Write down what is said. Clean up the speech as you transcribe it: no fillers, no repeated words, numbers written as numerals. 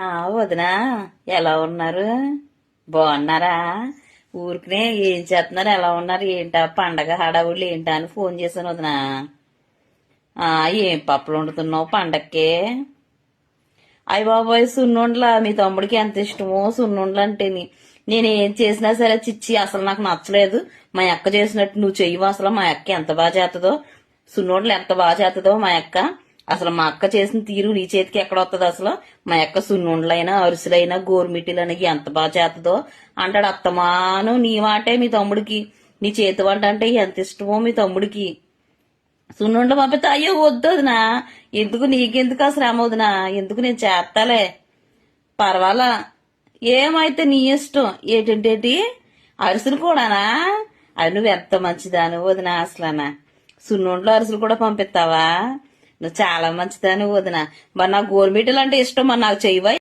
వదినా, ఎలా ఉన్నారు? బాగున్నారా? ఊరికనే ఏం చేస్తున్నారు, ఎలా ఉన్నారు, ఏంటా పండగ హడావుళ్ళు ఏంటా అని ఫోన్ చేశాను వదినా. ఏం పప్పులు వండుతున్నావు పండక్కి? అయ్య బాబోయ్, సున్నుండ్లా? మీ తమ్ముడికి ఎంత ఇష్టమో సున్నుండ్లు అంటేని. నేను ఏం చేసినా సరే చిచ్చి అసలు నాకు నచ్చలేదు. మా అక్క చేసినట్టు నువ్వు చెయ్యవు. అసలు మా అక్క ఎంత బాగా చేస్తుందో, సున్నుండ్లు ఎంత బాగా చేస్తుందో మా అక్క. అసలు మా అక్క చేసిన తీరు నీ చేతికి ఎక్కడ వస్తుంది అసలు? మా అక్క సున్నుండ్లైనా అరుసులైనా గోరుమిట్టిలైనా ఎంత బాగా చేస్తుందో అంటాడు. అత్తమాను నీ మాటే మీ తమ్ముడికి. నీ చేతి వంట అంటే ఎంత ఇష్టమో మీ తమ్ముడికి. సున్నుండ పంపితే అయ్యో వద్దు వదినా, ఎందుకు నీకెందుకు ఆ శ్రమ వదినా, ఎందుకు నేను చేస్తాలే, పర్వాలా, ఏమైతే నీ ఇష్టం. ఏంటంటేటి అరిసెలు కూడానా? అది నువ్వు ఎంత మంచిదాను వదినా అసలనా. సున్నుండలో అరిసెలు కూడా పంపిస్తావా? నువ్వు చాలా మంచిదాను వదినా. మరి నాకు గోరుమిట్టలు అంటే ఇష్టం, మరి నాకు చెయ్యవా?